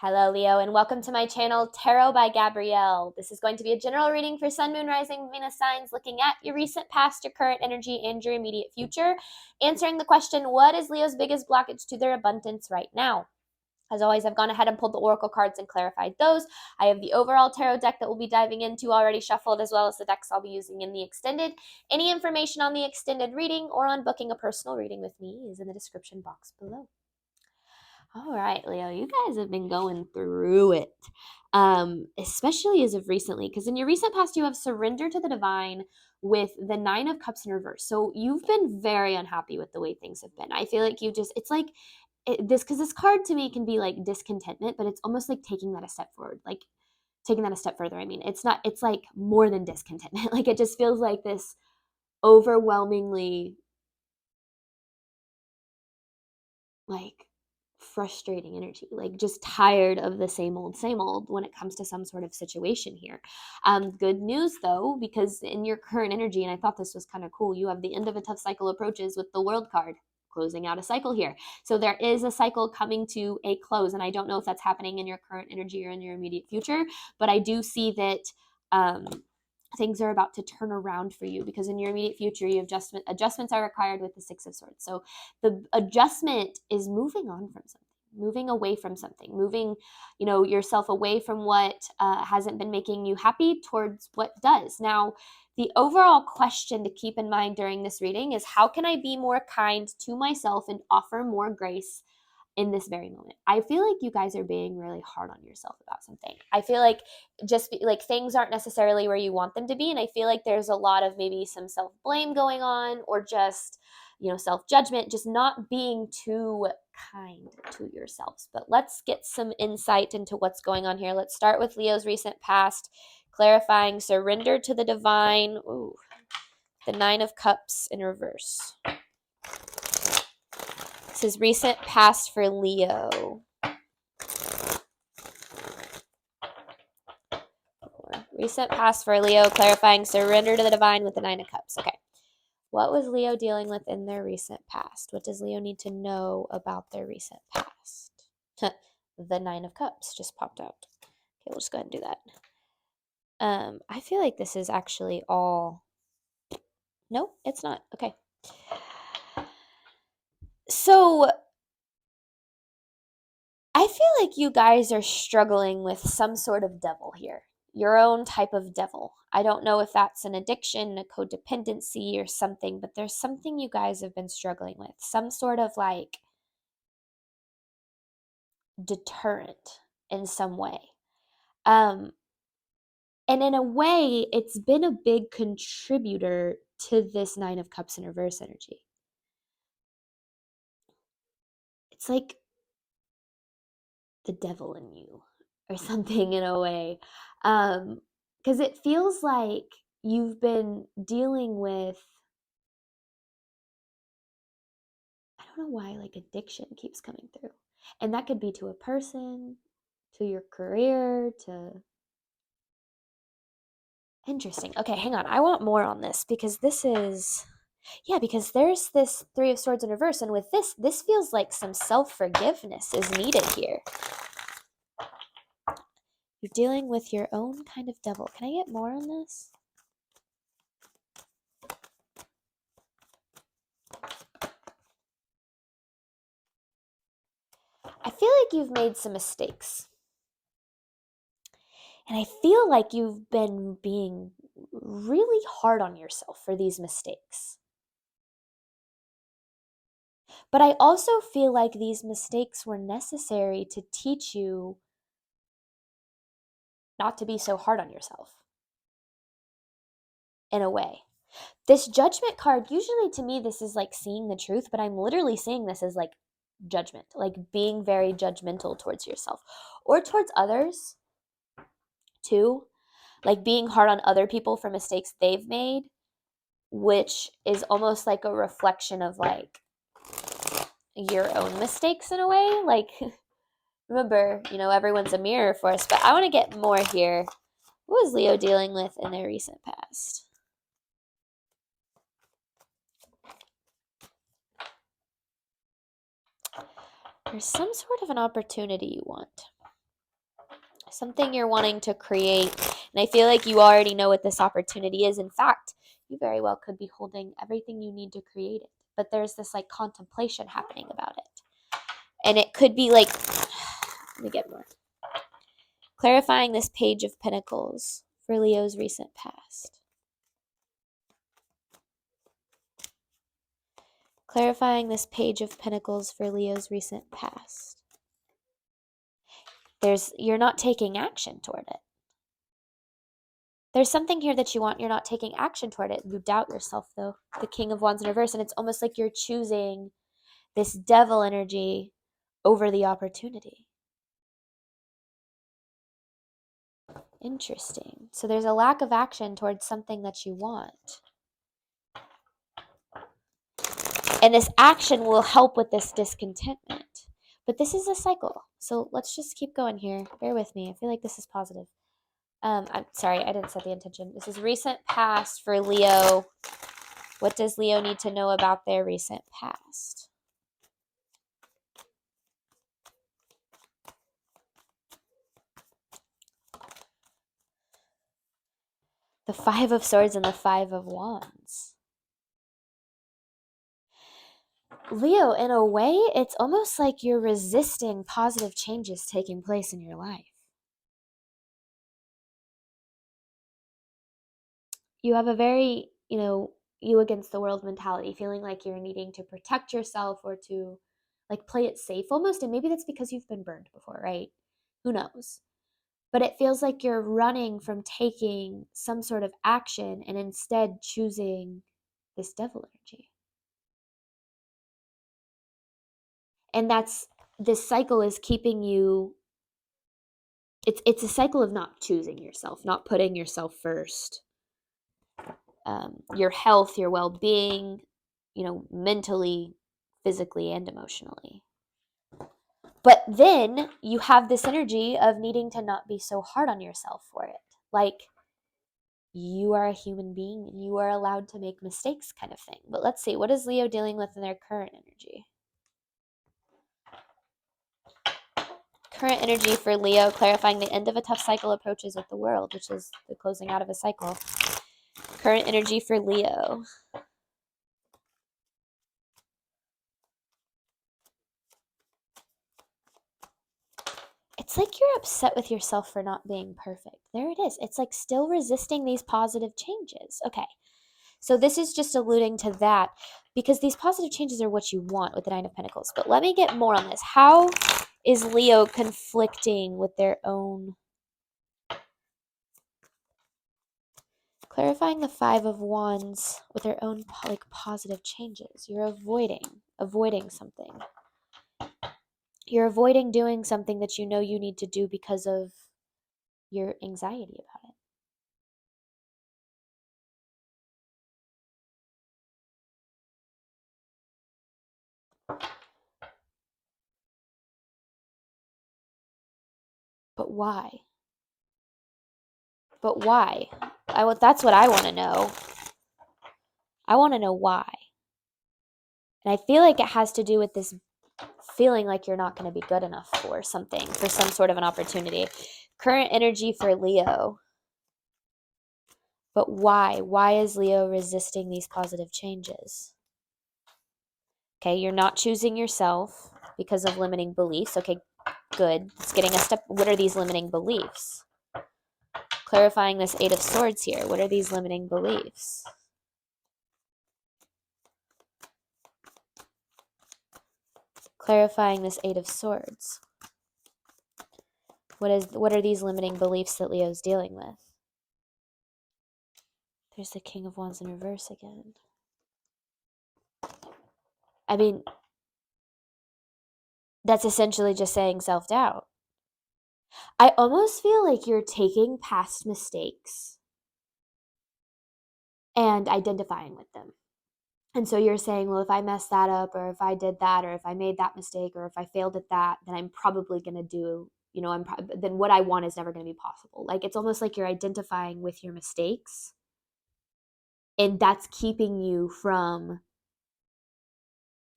Hello, Leo, and welcome to my channel, Tarot by Gabrielle. This is going to be a general reading for Sun, Moon, Rising, Venus signs, looking at your recent past, your current energy, and your immediate future. Answering the question, what is Leo's biggest blockage to their abundance right now? As always, I've gone ahead and pulled the oracle cards and clarified those. I have the overall tarot deck that we'll be diving into already shuffled, as well as the decks I'll be using in the extended. Any information on the extended reading or on booking a personal reading with me is in the description box below. All right, Leo, you guys have been going through it, especially as of recently, because in your recent past, you have surrendered to the divine with the Nine of Cups in reverse. So you've been very unhappy with the way things have been. I feel like it's like because this card to me can be like discontentment, but it's almost like taking that a step forward, like taking that a step further. I mean, it's like more than discontentment. Like it just feels like this overwhelmingly like frustrating energy, like just tired of the same old when it comes to some sort of situation here. Good news though, because in your current energy, and I thought this was kind of cool, you have the end of a tough cycle approaches with the World card, closing out a cycle here. So there is a cycle coming to a close, and I don't know if that's happening in your current energy or in your immediate future, but I do see that things are about to turn around for you, because in your immediate future, you have adjustments are required with the Six of Swords. So the adjustment is moving on from something, moving away from something, moving, yourself away from what hasn't been making you happy towards what does. Now, the overall question to keep in mind during this reading is, how can I be more kind to myself and offer more grace in this very moment? I feel like you guys are being really hard on yourself about something. I feel like like things aren't necessarily where you want them to be. And I feel like there's a lot of maybe some self-blame going on, or just, self-judgment, just not being too kind to yourselves. But let's get some insight into what's going on here. Let's start with Leo's recent past, clarifying surrender to the divine. Ooh, the Nine of Cups in reverse. This is recent past for Leo. Recent past for Leo, clarifying surrender to the divine with the Nine of Cups. Okay. What was Leo dealing with in their recent past? What does Leo need to know about their recent past? The Nine of Cups just popped out. Okay, we'll just go ahead and do that. I feel like this is actually all... No, it's not. Okay. So I feel like you guys are struggling with some sort of devil here, your own type of devil. I don't know if that's an addiction, a codependency, or something, but there's something you guys have been struggling with, some sort of like deterrent in some way. And in a way, it's been a big contributor to this Nine of Cups in reverse energy. It's like the devil in you or something, in a way. Because it feels like you've been dealing with, I don't know why, like addiction keeps coming through. And that could be to a person, to your career, to... Interesting. Okay, hang on. I want more on this, because this is... Yeah, because there's this Three of Swords in reverse, and with this feels like some self-forgiveness is needed here. You're dealing with your own kind of devil. Can I get more on this? I feel like you've made some mistakes. And I feel like you've been being really hard on yourself for these mistakes. But I also feel like these mistakes were necessary to teach you not to be so hard on yourself, in a way. This Judgment card, usually to me, this is like seeing the truth, but I'm literally seeing this as like judgment, like being very judgmental towards yourself or towards others too, like being hard on other people for mistakes they've made, which is almost like a reflection of like your own mistakes in a way. Like, remember, everyone's a mirror for us, but I want to get more here. What was Leo dealing with in their recent past? There's some sort of an opportunity you want. something you're wanting to create. And I feel like you already know what this opportunity is. In fact, you very well could be holding everything you need to create it. But there's this like contemplation happening about it. And it could be like, let me get more. Clarifying this page of pentacles for Leo's recent past. Clarifying this page of pentacles for Leo's recent past. You're not taking action toward it. There's something here that you want, you're not taking action toward it. You doubt yourself, though. The King of Wands in reverse, and it's almost like you're choosing this devil energy over the opportunity. Interesting. So there's a lack of action towards something that you want. And this action will help with this discontentment. But this is a cycle. So let's just keep going here. Bear with me. I feel like this is positive. I'm sorry, I didn't set the intention. This is recent past for Leo. What does Leo need to know about their recent past? The Five of Swords and the Five of Wands. Leo, in a way, it's almost like you're resisting positive changes taking place in your life. You have a very, you against the world mentality, feeling like you're needing to protect yourself or to like play it safe almost. And maybe that's because you've been burned before, right? Who knows? But it feels like you're running from taking some sort of action and instead choosing this devil energy. And this cycle is keeping you, it's a cycle of not choosing yourself, not putting yourself first. Your health, your well-being, mentally, physically, and emotionally. But then you have this energy of needing to not be so hard on yourself for it. Like, you are a human being and you are allowed to make mistakes kind of thing. But let's see, what is Leo dealing with in their current energy? Current energy for Leo, clarifying the end of a tough cycle approaches with the world, which is the closing out of a cycle. Current energy for Leo. It's like you're upset with yourself for not being perfect. There it is. It's like still resisting these positive changes. Okay. So this is just alluding to that because these positive changes are what you want with the Nine of Pentacles. But let me get more on this. How is Leo conflicting with their own? Clarifying the Five of Wands with their own like positive changes. You're avoiding something. You're avoiding doing something that you know you need to do because of your anxiety about it. But why? But why? That's what I want to know. I want to know why. And I feel like it has to do with this feeling like you're not going to be good enough for something, for some sort of an opportunity. Current energy for Leo. But why? Why is Leo resisting these positive changes? Okay, you're not choosing yourself because of limiting beliefs. Okay, good. It's getting a step. What are these limiting beliefs? Clarifying this Eight of Swords here. What are these limiting beliefs? Clarifying this Eight of Swords. What are these limiting beliefs that Leo's dealing with? There's the King of Wands in reverse again. I mean, that's essentially just saying self-doubt. I almost feel like you're taking past mistakes and identifying with them. And so you're saying, well, if I messed that up, or if I did that, or if I made that mistake, or if I failed at that, then I'm probably going to do, then what I want is never going to be possible. Like, it's almost like you're identifying with your mistakes, and that's keeping you from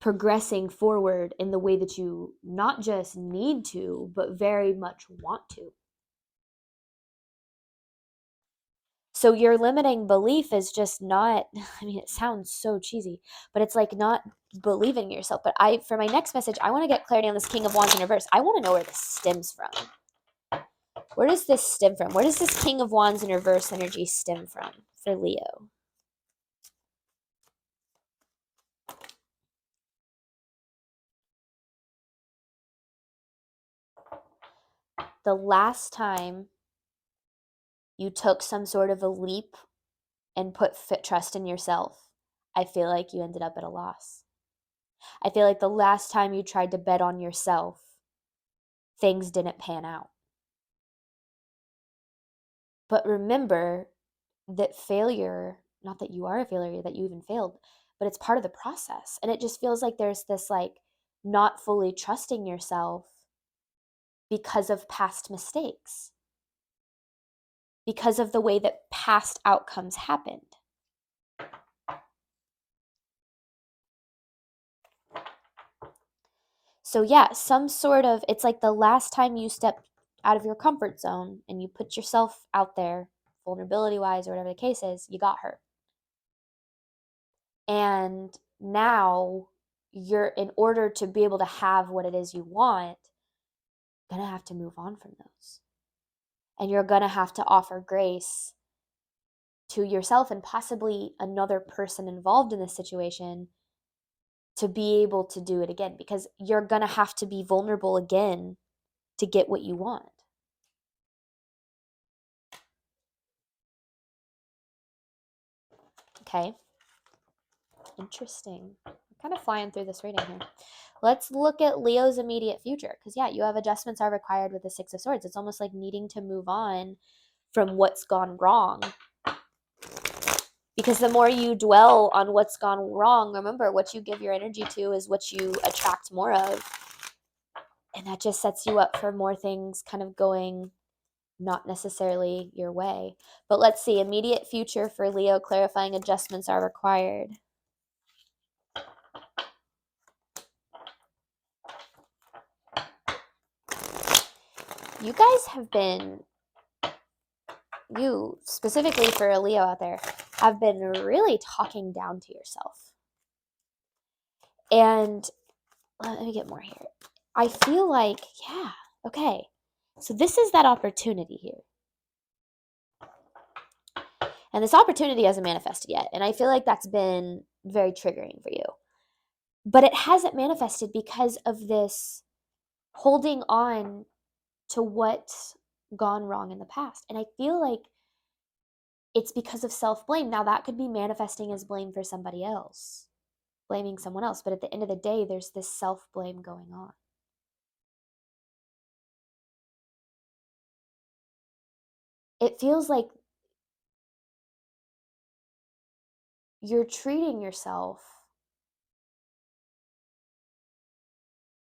progressing forward in the way that you not just need to, but very much want to. So your limiting belief is just not, I mean, it sounds so cheesy, but it's like not believing in yourself. But for my next message, I want to get clarity on this King of Wands in reverse. I want to know where this stems from. Where does this stem from? Where does this King of Wands in reverse energy stem from for Leo? The last time you took some sort of a leap and put trust in yourself, I feel like you ended up at a loss. I feel like the last time you tried to bet on yourself, things didn't pan out. But remember that failure, not that you are a failure, that you even failed, but it's part of the process. And it just feels like there's this like not fully trusting yourself because of past mistakes, because of the way that past outcomes happened. So yeah, some sort of, it's like the last time you stepped out of your comfort zone and you put yourself out there, vulnerability wise or whatever the case is, you got hurt. And now you're, in order to be able to have what it is you want, gonna have to move on from those. And you're gonna have to offer grace to yourself and possibly another person involved in this situation to be able to do it again, because you're gonna have to be vulnerable again to get what you want. Okay. Interesting. I'm kind of flying through this reading here. Let's look at Leo's immediate future. Because, yeah, you have adjustments are required with the Six of Swords. It's almost like needing to move on from what's gone wrong. Because the more you dwell on what's gone wrong, remember, what you give your energy to is what you attract more of. And that just sets you up for more things kind of going not necessarily your way. But let's see. Immediate future for Leo, clarifying adjustments are required. You guys have been, you specifically for a Leo out there, have been really talking down to yourself. And let me get more here. I feel like, yeah, okay. So this is that opportunity here. And this opportunity hasn't manifested yet. And I feel like that's been very triggering for you. But it hasn't manifested because of this holding on to what's gone wrong in the past. And I feel like it's because of self-blame. Now, that could be manifesting as blame for somebody else, blaming someone else. But at the end of the day, there's this self-blame going on. It feels like you're treating yourself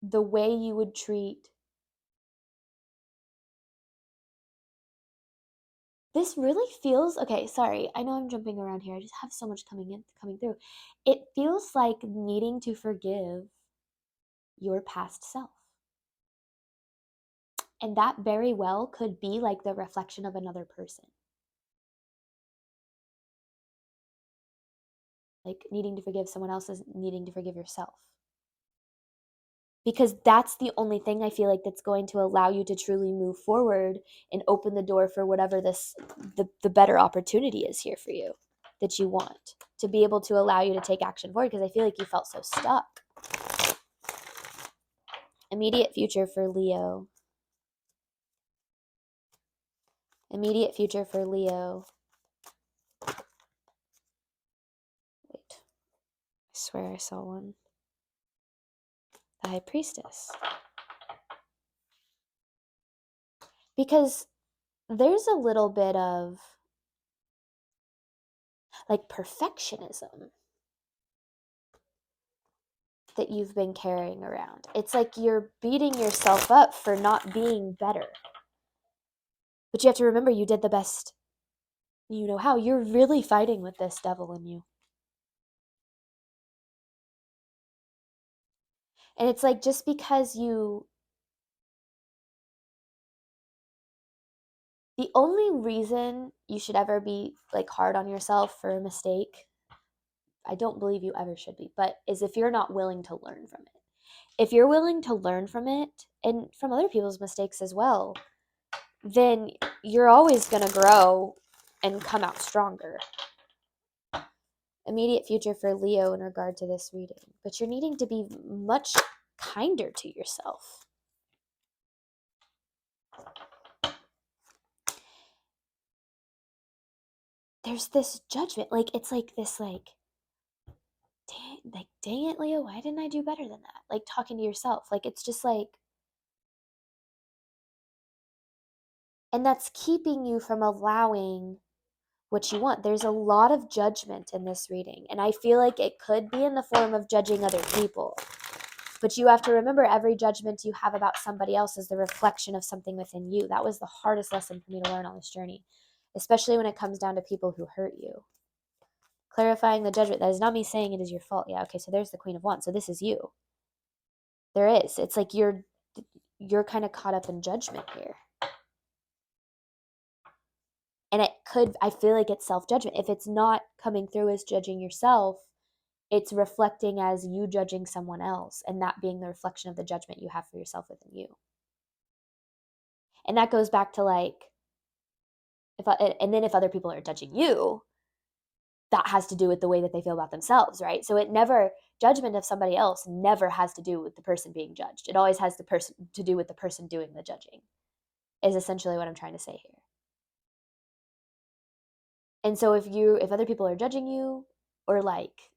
the way you would treat. This really feels, okay, sorry, I know I'm jumping around here. I just have so much coming through. It feels like needing to forgive your past self. And that very well could be like the reflection of another person. Like needing to forgive someone else is needing to forgive yourself. Because that's the only thing I feel like that's going to allow you to truly move forward and open the door for whatever the better opportunity is here for you that you want, to be able to allow you to take action forward, because I feel like you felt so stuck. Immediate future for Leo. Immediate future for Leo. Wait, I swear I saw one. The High Priestess. Because there's a little bit of like perfectionism that you've been carrying around. It's like you're beating yourself up for not being better. But you have to remember, you did the best you know how. You're really fighting with this devil in you. And it's like, just because you The only reason you should ever be like hard on yourself for a mistake, I don't believe you ever should be, but is if you're not willing to learn from it. If you're willing to learn from it and from other people's mistakes as well, then you're always going to grow and come out stronger. Immediate future for Leo in regard to this reading, but you're needing to be much kinder to yourself. There's this judgment, like it's like this, like dang it, Leo, why didn't I do better than that? Like talking to yourself, like it's just like, and that's keeping you from allowing what you want. There's a lot of judgment in this reading, and I feel like it could be in the form of judging other people. But you have to remember, every judgment you have about somebody else is the reflection of something within you. That was the hardest lesson for me to learn on this journey, especially when it comes down to people who hurt you. Clarifying the judgment. That is not me saying it is your fault. Yeah, okay, so there's the Queen of Wands. So this is you. There is. It's like you're kind of caught up in judgment here. And it could, I feel like it's self-judgment. If it's not coming through as judging yourself, it's reflecting as you judging someone else, and that being the reflection of the judgment you have for yourself within you. And that goes back to like, and then if other people are judging you, that has to do with the way that they feel about themselves, right? So it never, judgment of somebody else never has to do with the person being judged. It always has to do with the person doing the judging, is essentially what I'm trying to say here. And so if other people are judging you, or like,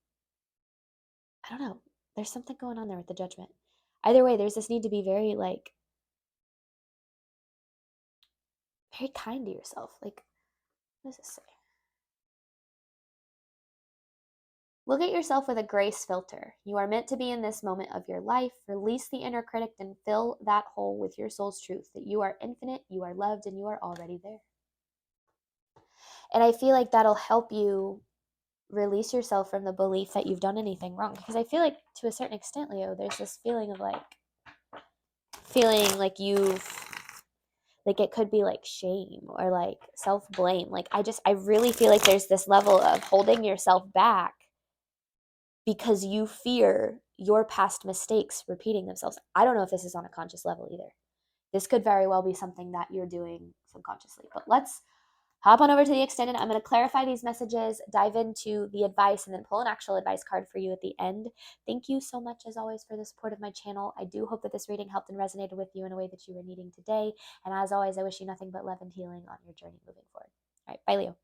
I don't know, there's something going on there with the judgment. Either way, there's this need to be very like, very kind to yourself. Like, what does this say? Look at yourself with a grace filter. You are meant to be in this moment of your life. Release the inner critic and fill that hole with your soul's truth that you are infinite, you are loved, and you are already there. And I feel like that'll help you release yourself from the belief that you've done anything wrong. Because I feel like to a certain extent, Leo, there's this feeling of like, feeling like like it could be like shame or like self-blame. Like I really feel like there's this level of holding yourself back because you fear your past mistakes repeating themselves. I don't know if this is on a conscious level either. This could very well be something that you're doing subconsciously. But let's hop on over to the extended. I'm going to clarify these messages, dive into the advice, and then pull an actual advice card for you at the end. Thank you so much, as always, for the support of my channel. I do hope that this reading helped and resonated with you in a way that you were needing today. And as always, I wish you nothing but love and healing on your journey moving forward. All right, bye, Leo.